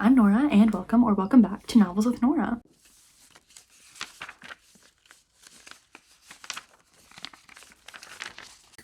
I'm Nora, and welcome back to Novels with Nora.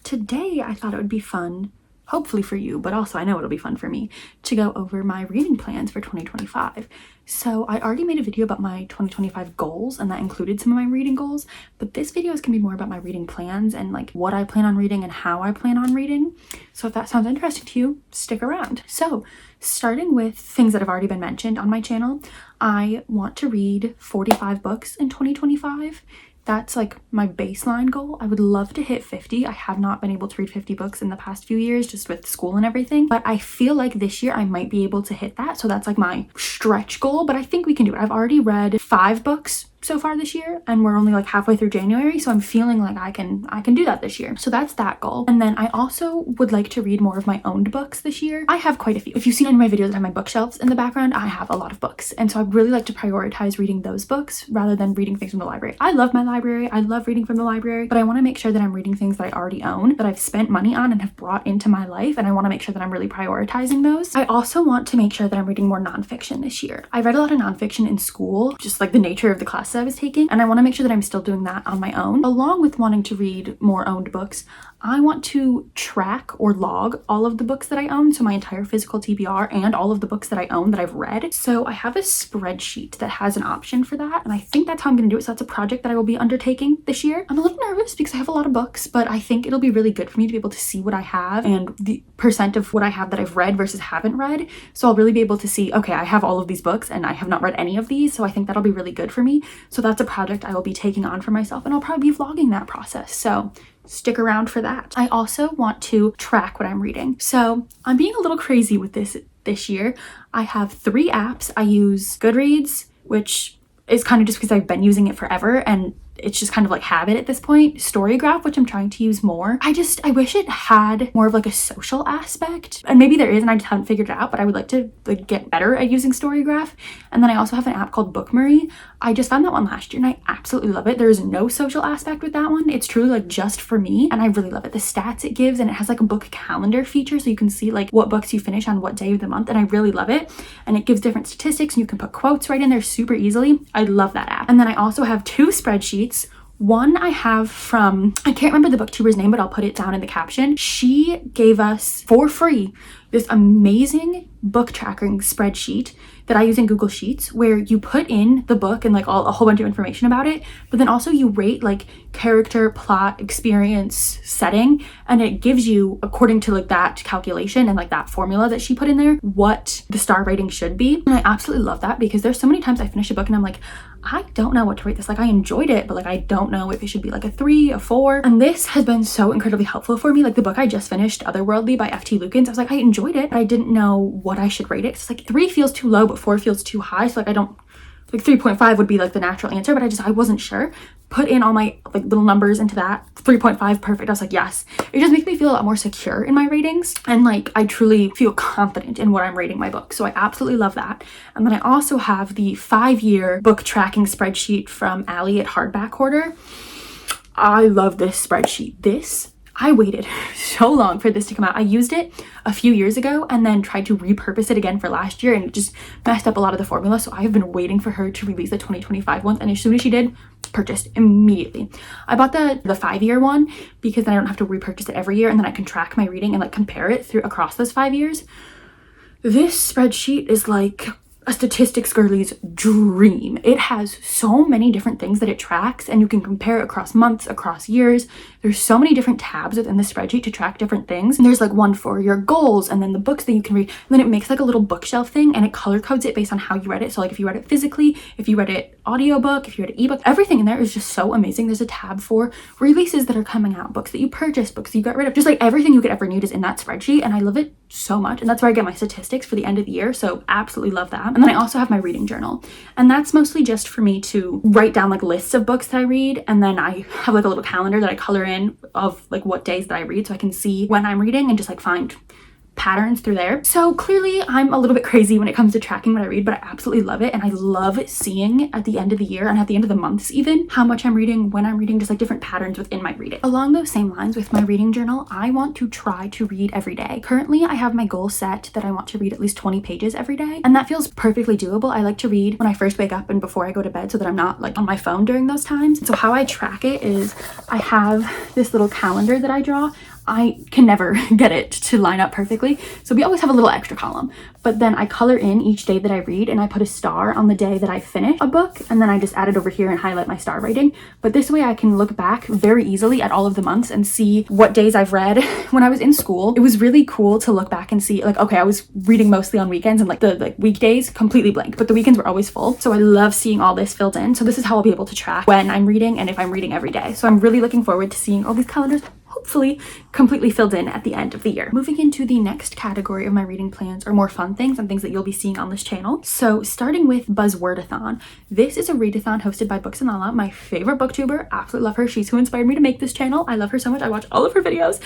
Today, I thought it would be fun, hopefully for you, but also I know it'll be fun for me, to go over my reading plans for 2025. So I already made a video about my 2025 goals, and that included some of my reading goals, but this video is going to be more about my reading plans and like what I plan on reading and how I plan on reading. So if that sounds interesting to you, stick around. So starting with things that have already been mentioned on my channel, I want to read 45 books in 2025. That's like my baseline goal. I would love to hit 50. I have not been able to read 50 books in the past few years just with school and everything, but I feel like this year I might be able to hit that. So that's like my stretch goal, but I think we can do it. I've already read 5 books so far this year, and we're only like halfway through January, so I'm feeling like I can do that this year. So that's that goal. And then I also would like to read more of my owned books this year. I have quite a few. If you've seen any of my videos that have my bookshelves in the background, I have a lot of books, and so I really like to prioritize reading those books rather than reading things from the library. I love my library, I love reading from the library, but I want to make sure that I'm reading things that I already own, that I've spent money on and have brought into my life, and I want to make sure that I'm really prioritizing those. I also want to make sure that I'm reading more nonfiction this year. I read a lot of nonfiction in school, just like the nature of the classes I was taking, and I want to make sure that I'm still doing that on my own. Along with wanting to read more owned books, I want to track or log all of the books that I own, so my entire physical TBR and all of the books that I own that I've read. So I have a spreadsheet that has an option for that, and I think that's how I'm going to do it. So that's a project that I will be undertaking this year. I'm a little nervous because I have a lot of books, but I think it'll be really good for me to be able to see what I have and the percent of what I have that I've read versus haven't read. So I'll really be able to see, okay, I have all of these books and I have not read any of these, so I think that'll be really good for me. So that's a project I will be taking on for myself, and I'll probably be vlogging that process. So stick around for that. I also want to track what I'm reading. So I'm being a little crazy with this year. I have 3 apps. I use Goodreads, which is kind of just because I've been using it forever and it's just kind of like habit at this point. Storygraph, which I'm trying to use more. I wish it had more of like a social aspect, and maybe there is and I just haven't figured it out, but I would like to like get better at using Storygraph. And then I also have an app called Bookmary. I just found that one last year and I absolutely love it. There is no social aspect with that one. It's truly like just for me, and I really love it. The stats it gives, and it has like a book calendar feature, so you can see like what books you finish on what day of the month, and I really love it. And it gives different statistics and you can put quotes right in there super easily. I love that app. And then I also have 2 spreadsheets. One I have from, I can't remember the booktuber's name, but I'll put it down in the caption. She gave us for free this amazing book tracking spreadsheet that I use in Google Sheets, where you put in the book and like a whole bunch of information about it, but then also you rate like character, plot, experience, setting, and it gives you, according to like that calculation and like that formula that she put in there, what the star rating should be. And I absolutely love that because there's so many times I finish a book and I'm like, I don't know what to rate this. Like I enjoyed it, but like I don't know if it should be like a 3, a 4. And this has been so incredibly helpful for me. Like the book I just finished, Otherworldly by F.T. Lukens, I was like, I enjoyed it, but I didn't know what I should rate it. It's like 3 feels too low, but 4 feels too high. So like I don't, like 3.5 would be like the natural answer, but I wasn't sure. Put in all my like little numbers into that. 3.5, perfect. I was like, yes. It just makes me feel a lot more secure in my ratings, and like I truly feel confident in what I'm rating my book. So I absolutely love that. And then I also have the 5-year book tracking spreadsheet from Allie at Hardback Hoarder. I love this spreadsheet. I waited so long for this to come out. I used it a few years ago and then tried to repurpose it again for last year, and it just messed up a lot of the formula. So I have been waiting for her to release the 2025 ones, and as soon as she did, purchased immediately. I bought the 5-year one because then I don't have to repurchase it every year, and then I can track my reading and like compare it through across those 5 years. This spreadsheet is like a statistics girly's dream. It has so many different things that it tracks, and you can compare it across months, across years. There's so many different tabs within the spreadsheet to track different things. And there's like one for your goals, and then the books that you can read. And then it makes like a little bookshelf thing, and it color codes it based on how you read it. So like if you read it physically, if you read it audiobook, if you read it ebook, everything in there is just so amazing. There's a tab for releases that are coming out, books that you purchased, books that you got rid of. Just like everything you could ever need is in that spreadsheet, and I love it so much. And that's where I get my statistics for the end of the year. So absolutely love that. And then I also have my reading journal, and that's mostly just for me to write down like lists of books that I read, and then I have like a little calendar that I color in of like what days that I read, so I can see when I'm reading and just like find patterns through there. So clearly I'm a little bit crazy when it comes to tracking what I read, but I absolutely love it. And I love seeing at the end of the year and at the end of the months even how much I'm reading, when I'm reading, just like different patterns within my reading. Along those same lines with my reading journal, I want to try to read every day. Currently I have my goal set that I want to read at least 20 pages every day, and that feels perfectly doable. I like to read when I first wake up and before I go to bed so that I'm not like on my phone during those times. So how I track it is I have this little calendar that I draw. I can never get it to line up perfectly, so we always have a little extra column, but then I color in each day that I read and I put a star on the day that I finish a book, and then I just add it over here and highlight my star rating. But this way I can look back very easily at all of the months and see what days I've read. When I was in school, it was really cool to look back and see like, okay, I was reading mostly on weekends and like the weekdays completely blank, but the weekends were always full. So I love seeing all this filled in. So this is how I'll be able to track when I'm reading and if I'm reading every day. So I'm really looking forward to seeing all these calendars hopefully completely filled in at the end of the year. Moving into the next category of my reading plans are more fun things and things that you'll be seeing on this channel. So starting with Buzzwordathon. This is a readathon hosted by Books and Lala, my favorite booktuber. Absolutely love her. She's who inspired me to make this channel. I love her so much. I watch all of her videos.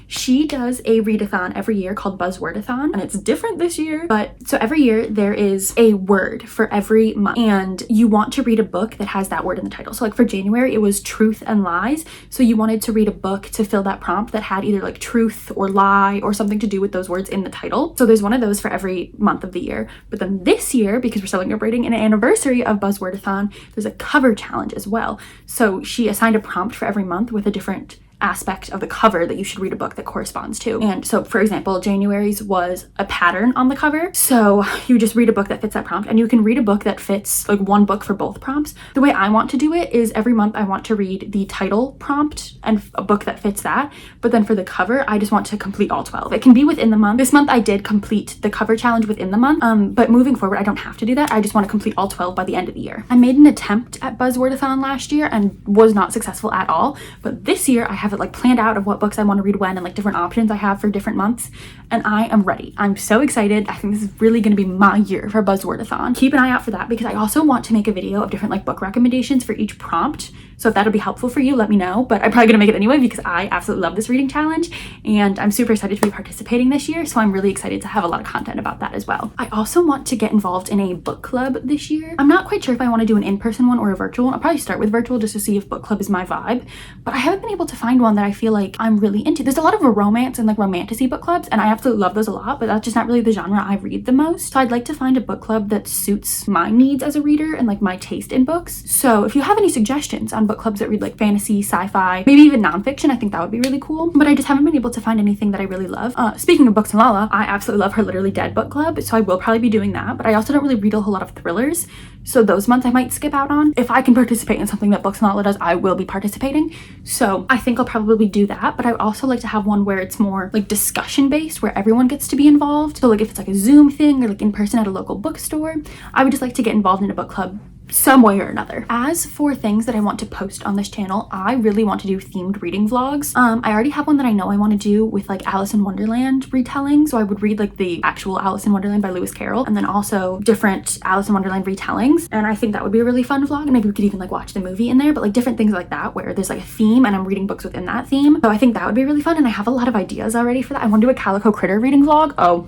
She does a readathon every year called Buzzwordathon, and it's different this year. But so every year there is a word for every month, and you want to read a book that has that word in the title. So like for January, it was truth and lies. So you wanted to read a book to fill that prompt that had either like truth or lie or something to do with those words in the title. So there's one of those for every month of the year. But then this year, because we're celebrating an anniversary of Buzzwordathon, there's a cover challenge as well. So she assigned a prompt for every month with a different aspect of the cover that you should read a book that corresponds to. And so for example, January's was a pattern on the cover. So you just read a book that fits that prompt, and you can read a book that fits like one book for both prompts. The way I want to do it is every month I want to read the title prompt and a book that fits that. But then for the cover, I just want to complete all 12. It can be within the month. This month I did complete the cover challenge within the month. But moving forward, I don't have to do that. I just want to complete all 12 by the end of the year. I made an attempt at Buzzwordathon last year and was not successful at all. But this year I have it like planned out of what books I want to read when and like different options I have for different months, and I am ready. I'm so excited. I think this is really going to be my year for Buzzwordathon. Keep an eye out for that because I also want to make a video of different like book recommendations for each prompt. So if that'll be helpful for you, let me know. But I'm probably gonna make it anyway because I absolutely love this reading challenge and I'm super excited to be participating this year. So I'm really excited to have a lot of content about that as well. I also want to get involved in a book club this year. I'm not quite sure if I want to do an in-person one or a virtual one. I'll probably start with virtual just to see if book club is my vibe. But I haven't been able to find one that I feel like I'm really into. There's a lot of romance and like romantasy book clubs, and I absolutely love those a lot, but that's just not really the genre I read the most. So I'd like to find a book club that suits my needs as a reader and like my taste in books. So if you have any suggestions on book clubs that read like fantasy, sci-fi, maybe even nonfiction, I think that would be really cool. But I just haven't been able to find anything that I really love. Speaking of Books and Lala, I absolutely love her Literally Dead book club, so I will probably be doing that. But I also don't really read a whole lot of thrillers, so those months I might skip out on. If I can participate in something that Books and Lala does, I will be participating. So I think I'll probably do that. But I would also like to have one where it's more like discussion based, where everyone gets to be involved. So like if it's like a Zoom thing or like in person at a local bookstore, I would just like to get involved in a book club some way or another. As for things that I want to post on this channel, I really want to do themed reading vlogs. I already have one that I know I want to do with like Alice in Wonderland retelling. So I would read like the actual Alice in Wonderland by Lewis Carroll and then also different Alice in Wonderland retellings. And I think that would be a really fun vlog. And maybe we could even like watch the movie in there, but like different things like that where there's like a theme and I'm reading books within that theme. So I think that would be really fun. And I have a lot of ideas already for that. I want to do a Calico Critter reading vlog. Oh,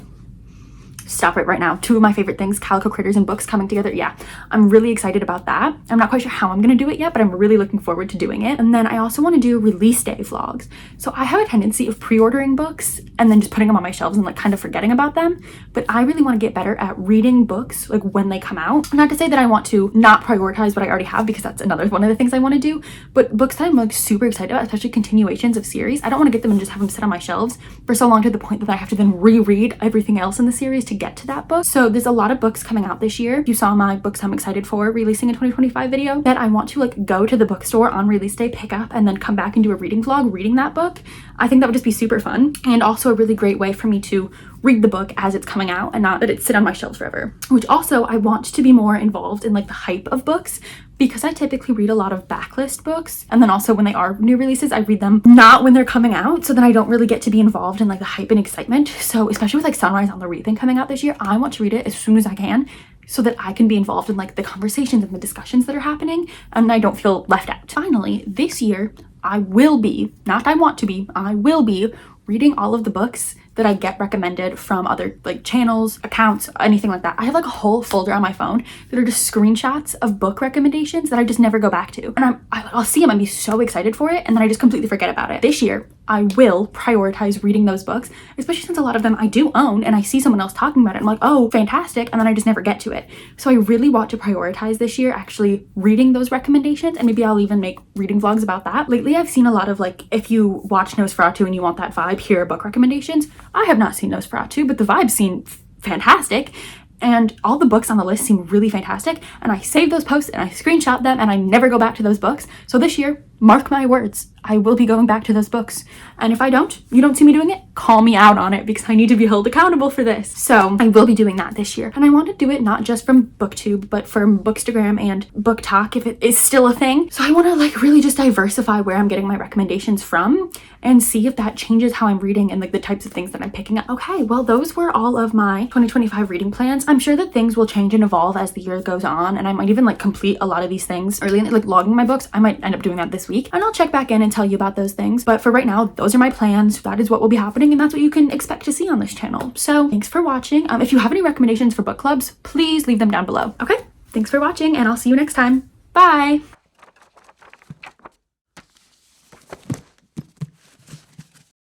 stop it right now. Two of my favorite things, Calico Critters and books coming together. Yeah, I'm really excited about that. I'm not quite sure how I'm gonna do it yet, but I'm really looking forward to doing it. And then I also want to do release day vlogs. So I have a tendency of pre-ordering books and then just putting them on my shelves and like kind of forgetting about them. But I really want to get better at reading books like when they come out. Not to say that I want to not prioritize what I already have, because that's another one of the things I want to do, but books that I'm like super excited about, especially continuations of series. I don't want to get them and just have them sit on my shelves for so long to the point that I have to then reread everything else in the series to get to that book. So there's a lot of books coming out this year. You saw my books I'm excited for releasing in 2025 video that I want to like go to the bookstore on release day, pick up, and then come back and do a reading vlog reading that book. I think that would just be super fun and also a really great way for me to read the book as it's coming out and not let it sit on my shelves forever. Which also I want to be more involved in like the hype of books, because I typically read a lot of backlist books, and then also when they are new releases I read them not when they're coming out, so then I don't really get to be involved in like the hype and excitement. So especially with like Sunrise on the Read thing coming out this year, I want to read it as soon as I can so that I can be involved in like the conversations and the discussions that are happening and I don't feel left out. Finally, this year I will be, not I want to be, I will be reading all of the books that I get recommended from other like channels, accounts, anything like that. I have like a whole folder on my phone that are just screenshots of book recommendations that I just never go back to. And I'll see them and be so excited for it, and then I just completely forget about it. This year, I will prioritize reading those books, especially since a lot of them I do own and I see someone else talking about it. I'm like, oh, fantastic. And then I just never get to it. So I really want to prioritize this year actually reading those recommendations, and maybe I'll even make reading vlogs about that. Lately, I've seen a lot of like, if you watch Nosferatu and you want that vibe, here are book recommendations. I have not seen Nosferatu, but the vibes seem fantastic. And all the books on the list seem really fantastic. And I save those posts and I screenshot them and I never go back to those books. So this year, mark my words, I will be going back to those books. And if I don't, you don't see me doing it, call me out on it because I need to be held accountable for this. So I will be doing that this year. And I want to do it not just from BookTube, but from Bookstagram and BookTok if it is still a thing. So I want to like really just diversify where I'm getting my recommendations from and see if that changes how I'm reading and like the types of things that I'm picking up. Okay, well, those were all of my 2025 reading plans. I'm sure that things will change and evolve as the year goes on, and I might even like complete a lot of these things early in like logging my books. I might end up doing that this week, and I'll check back in and tell you about those things. But for right now, those are my plans. That is what will be happening, and that's what you can expect to see on this channel. So thanks for watching. If you have any recommendations for book clubs, please leave them down below. Okay, thanks for watching, and I'll see you next time. Bye.